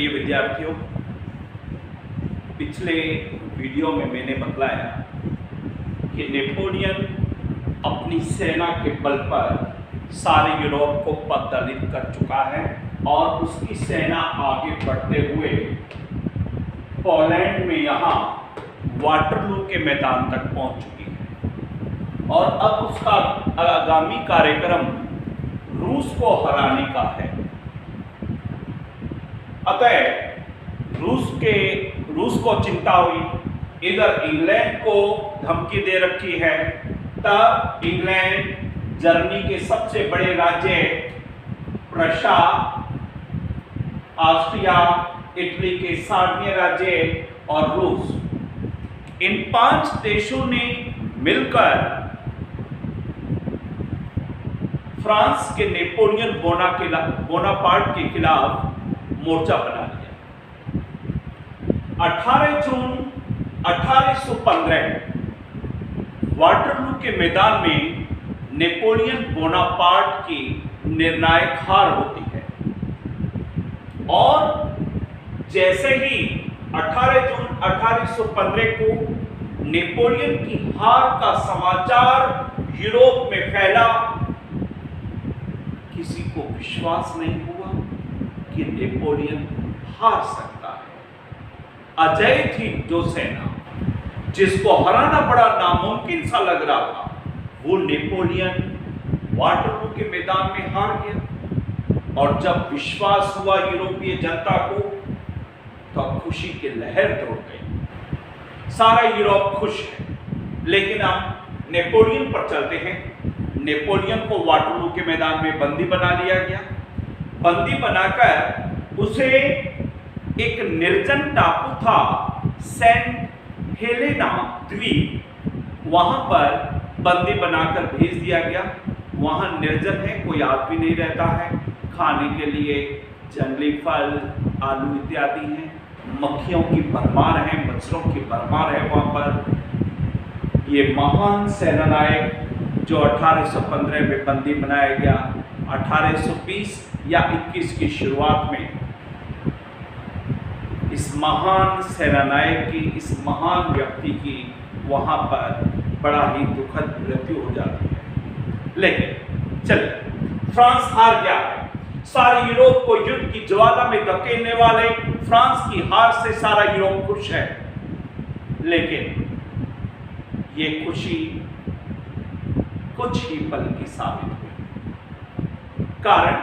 प्रिय विद्यार्थियों, पिछले वीडियो में मैंने बतलाया कि नेपोलियन अपनी सेना के बल पर सारे यूरोप को पतलित कर चुका है और उसकी सेना आगे बढ़ते हुए पोलैंड में यहाँ वाटरलू के मैदान तक पहुँच चुकी है और अब उसका आगामी कार्यक्रम रूस को हराने का है। अतः रूस को चिंता हुई, इधर इंग्लैंड को धमकी दे रखी है। तब इंग्लैंड जर्मनी के सबसे बड़े राज्य प्रशा, ऑस्ट्रिया, इटली के सार्डिनिया राज्य और रूस, इन 5 देशों ने मिलकर फ्रांस के नेपोलियन बोनापार्ट के खिलाफ मोर्चा बना लिया। 18 जून 1815 वाटरलू के मैदान में नेपोलियन बोनापार्ट की निर्णायक हार होती है और जैसे ही 18 जून 1815 को नेपोलियन की हार का समाचार यूरोप में फैला, किसी को विश्वास नहीं हुआ कि नेपोलियन हार सकता है। अजय थी जो सेना जिसको हराना बड़ा नामुमकिन सा लग रहा था, वो नेपोलियन वाटरलू के मैदान में हार गया। और जब विश्वास हुआ यूरोपीय जनता को, तो खुशी की लहर दौड़ गई। सारा यूरोप खुश है। लेकिन अब नेपोलियन पर चलते हैं। नेपोलियन को वाटरलू के मैदान में बंदी बना लिया गया। बंदी बनाकर उसे एक निर्जन टापू था, सेंट हेलेना द्वीप, वहां पर बंदी बनाकर भेज दिया गया। वहां निर्जन है, कोई आदमी नहीं रहता है। खाने के लिए जंगली फल, आलू इत्यादि हैं। मक्खियों की भरमार है, मच्छरों की भरमार है वहां पर। ये महान सेनानायक जो 1815 में बंदी बनाया गया, 1820 या 21 की शुरुआत में इस महान सेनानायक की, इस महान व्यक्ति की वहां पर बड़ा ही दुखद मृत्यु हो जाती है। लेकिन चलिए, फ्रांस हार गया है। सारे यूरोप को युद्ध की ज्वाला में धकेलने वाले फ्रांस की हार से सारा यूरोप खुश है। लेकिन ये खुशी कुछ ही पल की साबित हुई। कारण,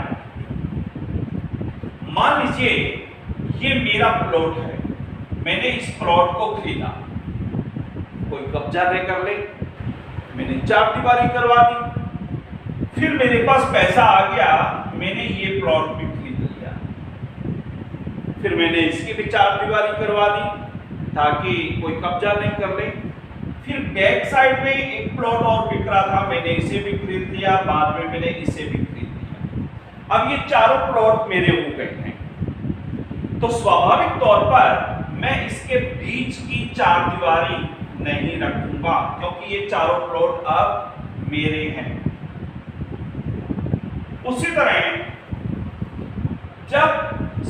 मान लीजिए ये मेरा प्लॉट है, मैंने इस प्लॉट को खरीदा, कोई कब्जा नहीं कर ले, मैंने 4 दीवारी करवा दी, फिर मेरे पास पैसा आ गया, मैंने ये प्लॉट भी खरीद लिया, फिर मैंने इसकी भी 4 दीवारी करवा दी ताकि कोई कब्जा नहीं कर ले। फिर बैक साइड में एक प्लॉट और बिक रहा था, मैंने इसे भी खरीद लिया, बाद में मैंने इसे भी खरीद लिया। अब ये चारों प्लॉट मेरे हो गए हैं, तो स्वाभाविक तौर पर मैं इसके बीच की 4 दीवारी नहीं रखूंगा, क्योंकि ये चारों प्लॉट अब मेरे हैं। उसी तरह जब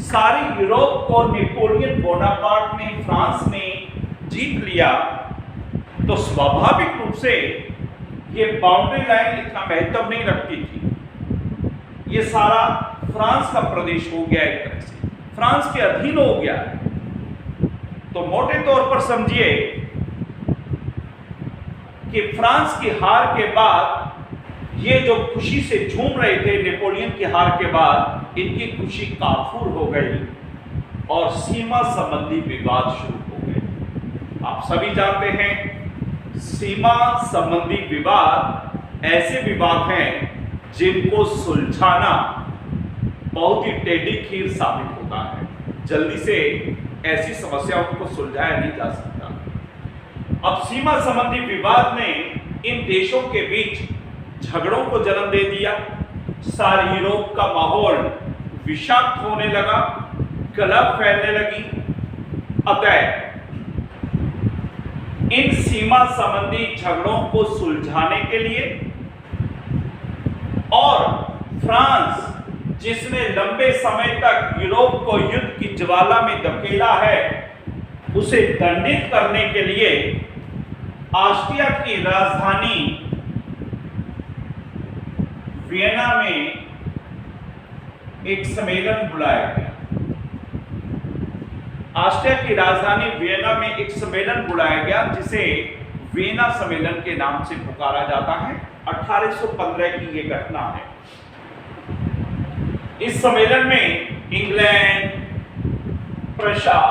सारी यूरोप को नेपोलियन बोनापार्ट ने, फ्रांस ने जीत लिया, तो स्वाभाविक रूप से ये बाउंड्री लाइन इतना महत्व नहीं रखती थी। ये सारा फ्रांस का प्रदेश हो गया, एक तरह से फ्रांस के अधीन हो गया है। तो मोटे तौर पर समझिए कि फ्रांस की हार के बाद ये जो खुशी से झूम रहे थे नेपोलियन की हार के बाद, इनकी खुशी काफूर हो गई और सीमा संबंधी विवाद शुरू हो गए। आप सभी जानते हैं, सीमा संबंधी विवाद ऐसे विवाद हैं जिनको सुलझाना बहुत ही टेढ़ी खीर साबित होता है। जल्दी से ऐसी समस्याओं को सुलझाया नहीं जा सकता। अब सीमा संबंधी विवाद ने इन देशों के बीच झगड़ों को जन्म दे दिया। सारे यूरोप का माहौल विषाक्त होने लगा, कलह फैलने लगी। अतः इन सीमा संबंधी झगड़ों को सुलझाने के लिए और फ्रांस जिसने लंबे समय तक यूरोप को युद्ध की ज्वाला में धकेला है, उसे दंडित करने के लिए ऑस्ट्रिया की राजधानी वियना में एक सम्मेलन बुलाया गया। ऑस्ट्रिया की राजधानी वियना में एक सम्मेलन बुलाया गया जिसे वियना सम्मेलन के नाम से पुकारा जाता है। 1815 की यह घटना है। इस सम्मेलन में इंग्लैंड, प्रशा,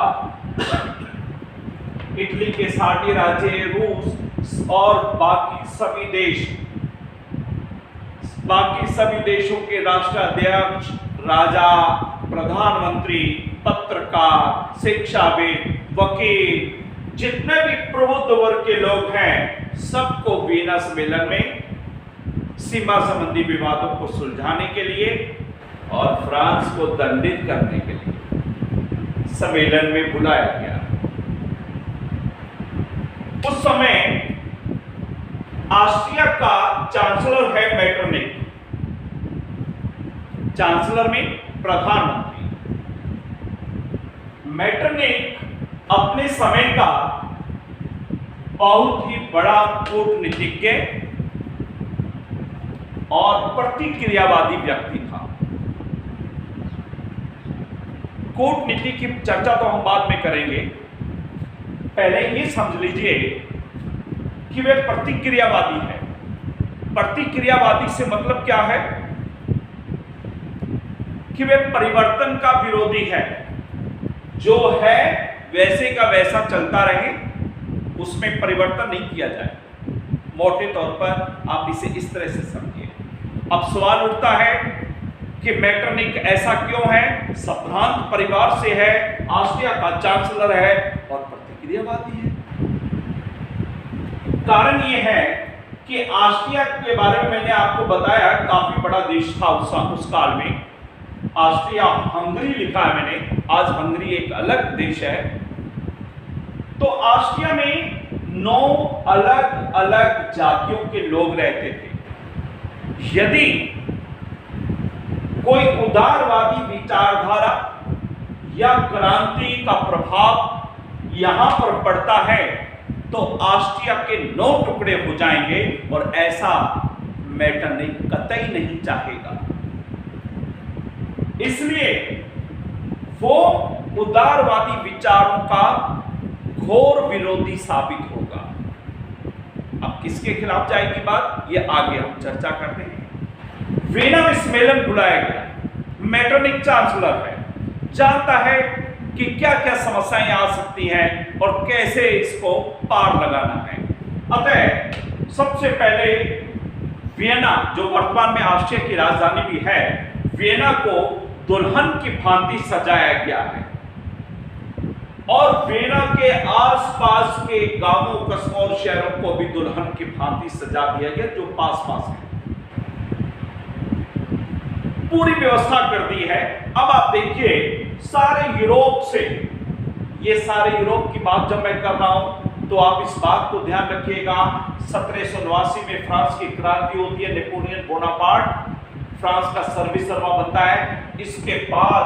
इटली के सारे राज्य, रूस और बाकी सभी देशों के राष्ट्राध्यक्ष, राजा, प्रधानमंत्री, पत्रकार, शिक्षाविद, वकील, जितने भी प्रबुद्ध वर्ग के लोग हैं, सबको वियना सम्मेलन में सीमा संबंधी विवादों को सुलझाने के लिए और फ्रांस को दंडित करने के लिए सम्मेलन में बुलाया गया। उस समय ऑस्ट्रिया का चांसलर है मेटरनिक, चांसलर में प्रधानमंत्री। मेटरनिक अपने समय का बहुत ही बड़ा कूटनीतिज्ञ और प्रतिक्रियावादी व्यक्ति था। कूटनीति की चर्चा तो हम बाद में करेंगे, पहले ये समझ लीजिए कि वे प्रतिक्रियावादी है। प्रतिक्रियावादी से मतलब क्या है कि वे परिवर्तन का विरोधी है। जो है वैसे का वैसा चलता रहे, उसमें परिवर्तन नहीं किया जाए। मोटे तौर पर आप इसे इस तरह से समझिए। अब सवाल उठता है कि मेटरनिक ऐसा क्यों है, संभ्रांत परिवार से है, ऑस्ट्रिया का चांसलर है और प्रतिक्रियावादी है। कारण यह है कि ऑस्ट्रिया के बारे में मैंने आपको बताया, काफी बड़ा देश था उस काल में। ऑस्ट्रिया हंगरी लिखा है मैंने, आज हंगरी एक अलग देश है। तो ऑस्ट्रिया में 9 अलग अलग जातियों के लोग रहते थे। यदि कोई उदारवादी विचारधारा या क्रांति का प्रभाव यहां पर पड़ता है तो ऑस्ट्रिया के 9 टुकड़े हो जाएंगे, और ऐसा मेटरनिक कतई नहीं चाहेगा। इसलिए वो उदारवादी विचारों का घोर विरोधी साबित होगा। अब किसके खिलाफ जाएगी बात, ये आगे हम चर्चा करते हैं। वियना में सम्मेलन बुलाया गया। मेटरनिक चांसलर है, जानता है कि क्या क्या समस्याएं आ सकती हैं और कैसे इसको पार लगाना है। अतः सबसे पहले वियना, जो वर्तमान में ऑस्ट्रिया की राजधानी भी है, वियना को दुल्हन की भांति सजाया गया है और वियना के आसपास के गांवों, कस्बों और शहरों को भी दुल्हन की भांति सजा दिया गया जो पास है। पूरी व्यवस्था कर दी है। अब आप देखिए, सारे यूरोप से, ये सारे यूरोप की बात जब मैं कर रहा हूं तो आप इस बात को ध्यान रखिएगा। 1789 में फ्रांस की क्रांति होती है, नेपोलियन बोनापार्ट फ्रांस का सर्वेसर्वा बनता है। इसके बाद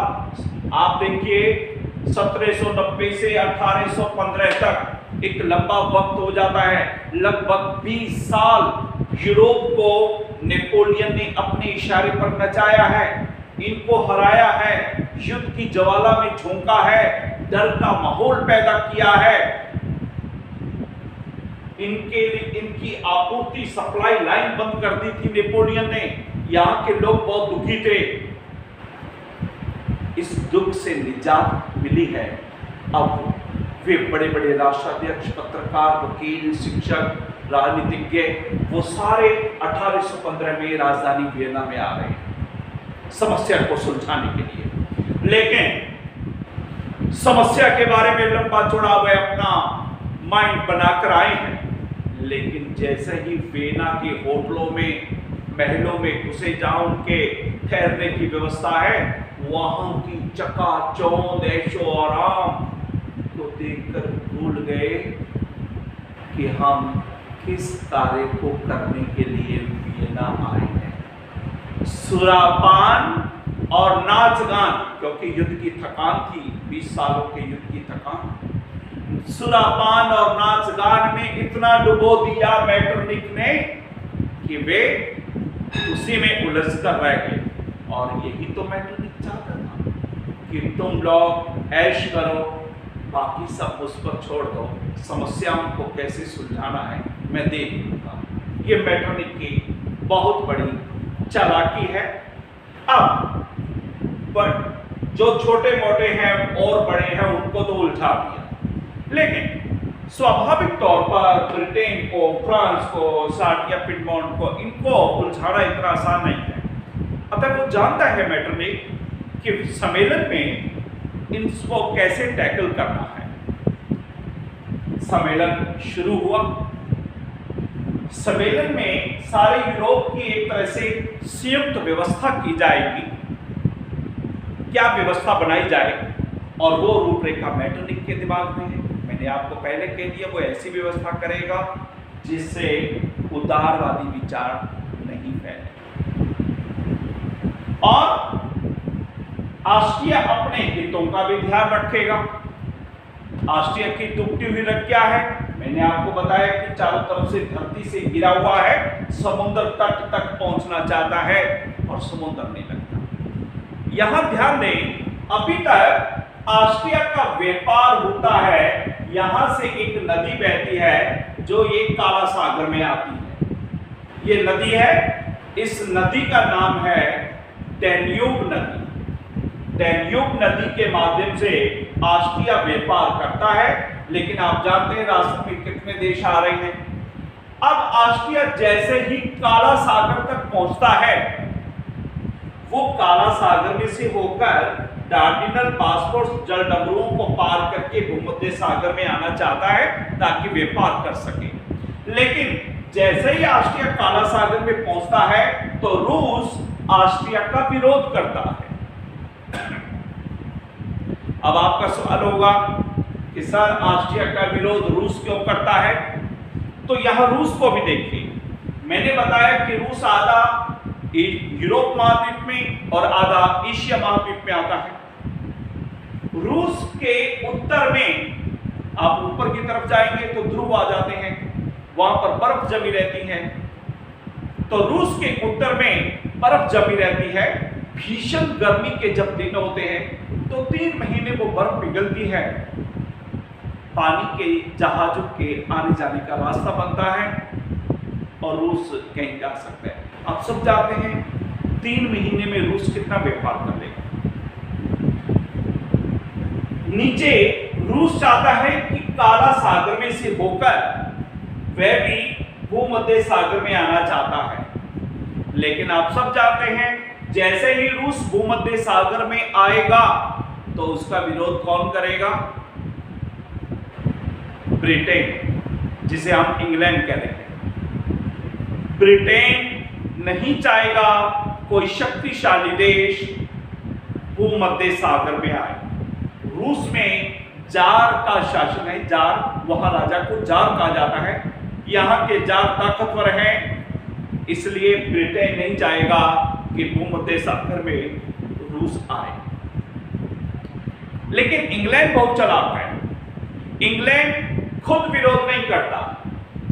आप देखिए 1790 से 1815 तक एक लंबा वक्त हो जाता है। लगभग 20 साल यूरोप को नेपोलियन ने अपने इशारे पर नचाया है, इनको हराया है, युद्ध की ज्वाला में झोंका है, डर का माहौल पैदा किया है। इनकी आपूर्ति, सप्लाई लाइन बंद कर दी थी नेपोलियन ने। यहां के लोग बहुत दुखी थे। इस दुख से निजात मिली है। अब वे बड़े बड़े राष्ट्राध्यक्ष, पत्रकार, वकील, शिक्षक, राजनीतिज्ञ, वो सारे 1815 में राजधानी वियना में आ रहे हैं समस्या को सुलझाने के लिए। लेकिन समस्या के बारे में लंबा चौड़ा हुए अपना माइंड बनाकर आए हैं। लेकिन जैसे ही वियना के होटलों में, महलों में घुसे, जहां उनके ठहरने की व्यवस्था है, वहां की चकाचौंध, ऐशो आराम को देखकर भूल गए कि हम किस कार्य को करने के लिए वियना आए हैं। सुरापान और नाच गान, क्योंकि युद्ध की थकान थी, 20 सालों के युद्ध की थकान, सुरापान और नाच गान में इतना डुबो दिया मैटरनिक ने कि वे उसी में उलझ कर रह गए। और यही तो मैटरनिक चाहता था कि तुम लोग ऐश करो, बाकी सब उस पर छोड़ दो, समस्याओं को कैसे सुलझाना है मैं देख लूंगा। ये मैटरनिक की बहुत बड़ी चालाकी है। अब पर जो छोटे मोटे हैं और बड़े हैं उनको तो उलझा दिया, लेकिन स्वाभाविक तौर पर ब्रिटेन को, फ्रांस को, सार्डिया पिडमोंट को, इनको उलझाना इतना आसान नहीं है। अतः वो जानता है मैटरनिक कि सम्मेलन में इनको कैसे टैकल करना है। सम्मेलन शुरू हुआ। सम्मेलन में सारे यूरोप की एक तरह से संयुक्त व्यवस्था की जाएगी। क्या व्यवस्था बनाई जाए, और वो रूपरेखा मैटरनिक के दिमाग में है। मैंने आपको पहले कह दिया, वो ऐसी व्यवस्था करेगा जिससे उदारवादी विचार नहीं फैले। और ऑस्ट्रिया अपने हितों का भी ध्यान रखेगा। ऑस्ट्रिया की टूटी हुई रख क्या है, मैंने आपको बताया कि चारों तरफ से धरती से घिरा हुआ है, समुद्र तट तक पहुंचना चाहता है और समुद्र नहीं लगता। यहां ध्यान दें, अभी तक ऑस्ट्रिया का व्यापार होता है, यहां से एक नदी बहती है जो एक काला सागर में आती है। ये नदी है, इस नदी का नाम है डैन्यूब नदी। डैन्यूब नदी के माध्यम से ऑस्ट्रिया व्यापार करता है, लेकिन आप जानते हैं रास्ते में कितने देश आ रहे हैं। अब ऑस्ट्रिया जैसे ही काला सागर तक पहुंचता है, वो काला सागर में से होकर डार्डिनल पासपोर्ट जलडमरुओं को पार करके भूमध्य सागर में आना चाहता है ताकि व्यापार कर सके। लेकिन जैसे ही ऑस्ट्रिया काला सागर में पहुंचता है तो रूस ऑस्ट्रिया का विरोध करता है। अब आपका सवाल होगा कि सर ऑस्ट्रिया का विरोध रूस क्यों करता है? तो यहां रूस को भी देखिए। मैंने बताया कि रूस आधा यूरोप महाद्वीप में और आधा एशिया महाद्वीप में आता है। रूस के उत्तर में आप ऊपर की तरफ जाएंगे तो ध्रुव आ जाते हैं, वहां पर बर्फ जमी रहती है। तो रूस के उत्तर में बर्फ जमी रहती है। भीषण गर्मी के जब दिन होते हैं तो 3 महीने वो बर्फ पिघलती है, पानी के जहाजों के आने जाने का रास्ता बनता है और रूस कहीं जा सकता है। आप सब जानते हैं 3 महीने में रूस कितना व्यापार कर लेगा। नीचे रूस चाहता है कि काला सागर में से होकर वह भी भूमध्य सागर में आना चाहता है, लेकिन आप सब जानते हैं जैसे ही रूस भूमध्य सागर में आएगा तो उसका विरोध कौन करेगा? ब्रिटेन, जिसे हम इंग्लैंड कहते हैं। ब्रिटेन नहीं चाहेगा कोई शक्तिशाली देश भूमध्य सागर में आए। रूस में जार का शासन है, जार, वहां राजा को जार कहा जाता है। यहां के जार ताकतवर हैं, इसलिए ब्रिटेन नहीं चाहेगा कि भूमध्य सागर में रूस आए। लेकिन इंग्लैंड बहुत चालाक है। इंग्लैंड खुद विरोध नहीं करता,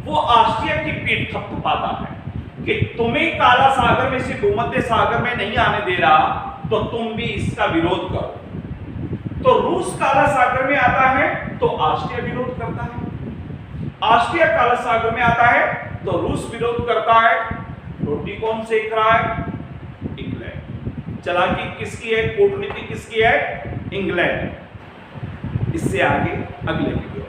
वो ऑस्ट्रिया की पीठ थपथपाता है कि तुम्हें काला सागर में से भूमध्य सागर में नहीं आने दे रहा, तो तुम भी इसका विरोध करो। तो रूस काला सागर में आता है तो ऑस्ट्रिया विरोध करता है। ऑस्ट्रिया काला सागर में आता है तो रूस विरोध करता है। रोटी कौन सेक रहा है? इंग्लैंड। चालाकी किसकी है? कूटनीति किसकी है? इंग्लैंड। इससे आगे अगले वीडियो